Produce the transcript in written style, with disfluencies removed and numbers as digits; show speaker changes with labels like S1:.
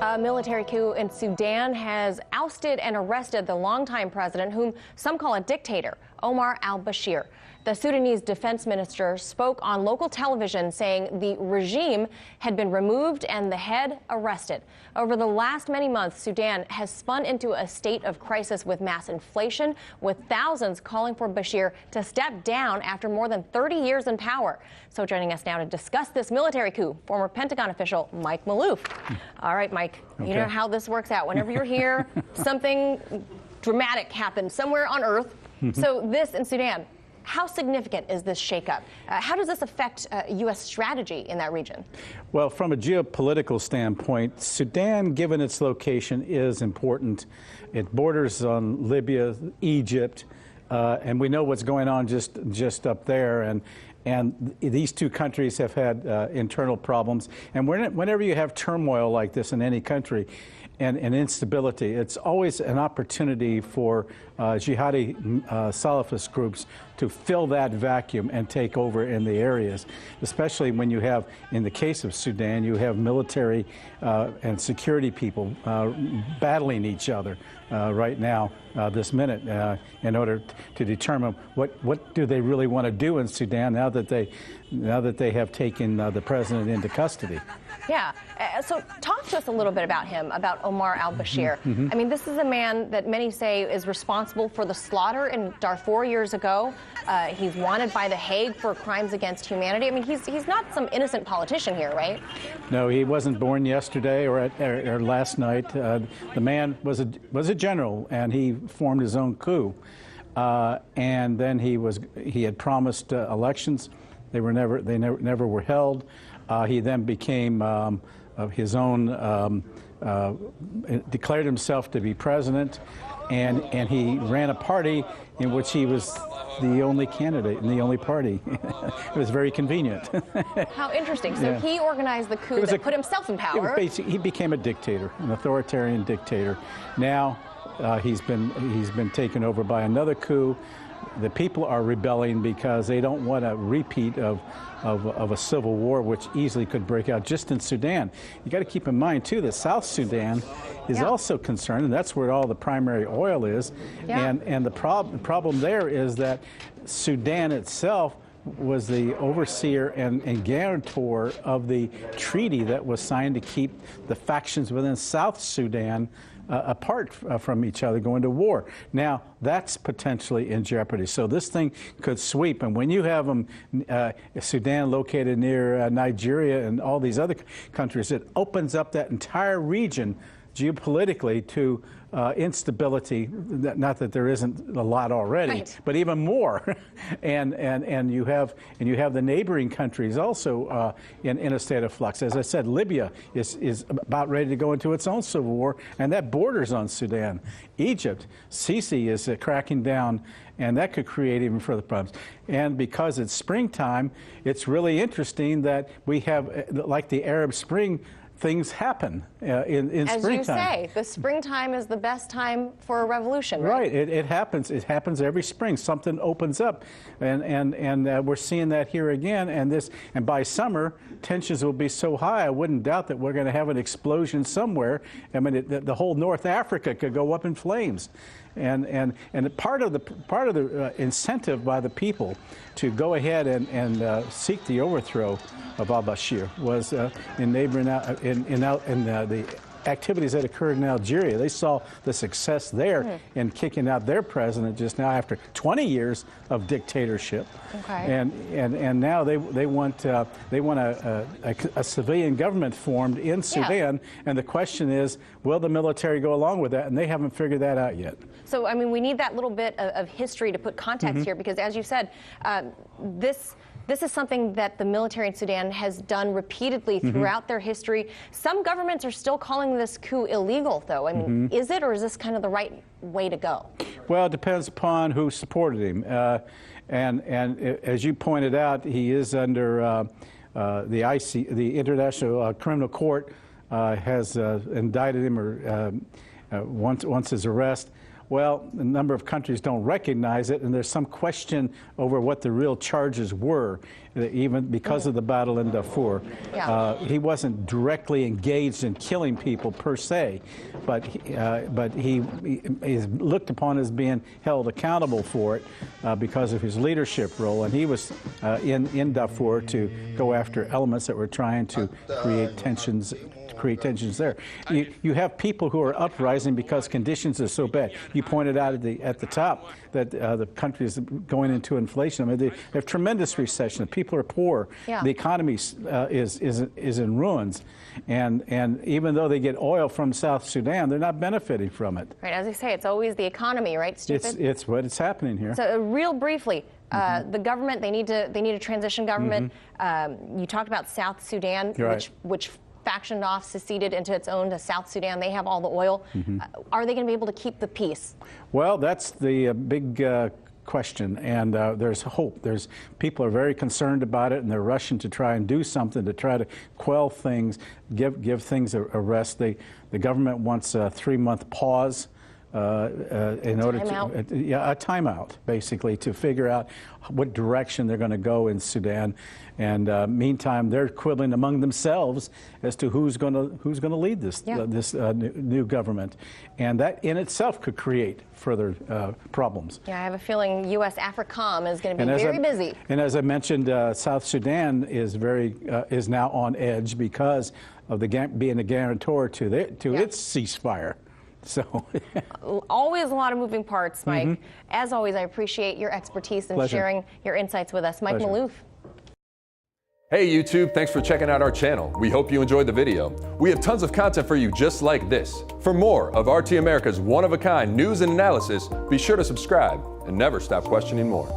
S1: A military coup in Sudan has ousted and arrested the longtime president, whom some call a dictator, Omar al-Bashir. The Sudanese defense minister spoke on local television saying the regime had been removed and the head arrested. Over the last many months, Sudan has spun into a state of crisis with mass inflation, with thousands calling for Bashir to step down after more than 30 years in power. So joining us now to discuss this military coup, former Pentagon official Mike Maloof. All right, Mike, You know how this works out. Whenever you're here, something dramatic happens somewhere on Earth. So this in Sudan. How significant is this shakeup? How does this affect U.S. strategy in that region?
S2: Well, from a geopolitical standpoint, Sudan, given its location, is important. It borders on Libya, Egypt, and we know what's going on just up there. And these two countries have had internal problems. And whenever you have turmoil like this in any country, and instability, it's always an opportunity for jihadi Salafist groups to fill that vacuum and take over in the areas, especially when you have, in the case of Sudan, you have military and security people battling each other right now, this minute, in order to determine what do they really want to do in Sudan now that they have taken the president into custody.
S1: Yeah. So talk to us a little bit about him, about Omar al-Bashir. I mean, this is a man that many say is responsible for the slaughter in Darfur years ago. He's wanted by The Hague for crimes against humanity. I mean, he's not some innocent politician here, right?
S2: No, he wasn't born yesterday or last night. The man was a general, and he formed his own coup. And then he had promised elections. They never were held. He then became his own, declared himself to be president, and he ran a party in which he was the only candidate in the only party. It was very convenient.
S1: How interesting. So he organized the coup that put himself in power.
S2: He became a dictator, an authoritarian dictator. Now he's been taken over by another coup. The people are rebelling because they don't want a repeat of a civil war, which easily could break out just in Sudan. You got to keep in mind, too, that South Sudan is also concerned, and that's where all the primary oil is. And the problem there is that Sudan itself was the overseer and guarantor of the treaty that was signed to keep the factions within South Sudan apart from each other, going to war. Now, that's potentially in jeopardy. So this thing could sweep. And when you have Sudan located near Nigeria and all these other countries, it opens up that entire region geopolitically to instability. Not that there isn't a lot already, but even more. and you have the neighboring countries also in a state of flux. As I said, Libya is about ready to go into its own civil war, and that borders on Sudan. Egypt, Sisi is cracking down, and that could create even further problems. And because it's springtime, it's really interesting that we have, like the Arab Spring, things happen in
S1: As
S2: springtime.
S1: You say, the springtime is the best time for a revolution, right?
S2: Right. It happens. It happens every spring. Something opens up, and we're seeing that here again. And by summer, tensions will be so high. I wouldn't doubt that we're going to have an explosion somewhere. I mean, the whole North Africa could go up in flames. And part of the incentive by the people to go ahead and seek the overthrow of al-Bashir was in neighboring the activities that occurred in Algeria. They saw the success there in kicking out their president just now after 20 years of dictatorship. And now they want a civilian government formed in Sudan. And the question is, will the military go along with that? And they haven't figured that out yet.
S1: So, I mean, we need that little bit of history to put context here, because as you said, this is something that the military in Sudan has done repeatedly throughout their history. Some governments are still calling this coup illegal, though. I mean, is it, or is this kind of the right way to go?
S2: Well, it depends upon who supported him. And as you pointed out, he is under the International Criminal Court has indicted him or once his arrest. Well, a number of countries don't recognize it, and there's some question over what the real charges were, even because of the battle in Darfur.
S1: Yeah.
S2: He wasn't directly engaged in killing people per se, but he is looked upon as being held accountable for it because of his leadership role, and he was in Darfur to go after elements that were trying to create tensions there. You have people who are uprising because conditions are so bad. You pointed out at the top that the country is going into inflation. I mean, they have tremendous recession. People are poor.
S1: Yeah.
S2: The economy is in ruins, and even though they get oil from South Sudan, they're not benefiting from it.
S1: Right, as I say, it's always the economy, right, Stephen?
S2: It's what's happening here.
S1: So, real briefly. The government, they need a transition government. You talked about South Sudan,
S2: right,
S1: which factioned off, seceded into its own to South Sudan. They have all the oil. Are they going to be able to keep the peace?
S2: Well, that's the big question, and there's hope. People are very concerned about it, and they're rushing to try and do something to try to quell things, give things a rest. The government wants a 3-month pause. In order to a timeout, basically, to figure out what direction they're going to go in Sudan. And meantime, they're quibbling among themselves as to who's going to lead this new government, and that in itself could create further problems. Yeah,
S1: I have a feeling U.S. AFRICOM is going to be very busy.
S2: And as I mentioned, South Sudan is now on edge because of being a guarantor to its ceasefire. So
S1: always a lot of moving parts, Mike. As always, I appreciate your expertise and sharing your insights with us. Mike Maloof.
S3: Hey YouTube, thanks for checking out our channel. We hope you enjoyed the video. We have tons of content for you just like this. For more of RT America's one-of-a-kind news and analysis, be sure to subscribe and never stop questioning more.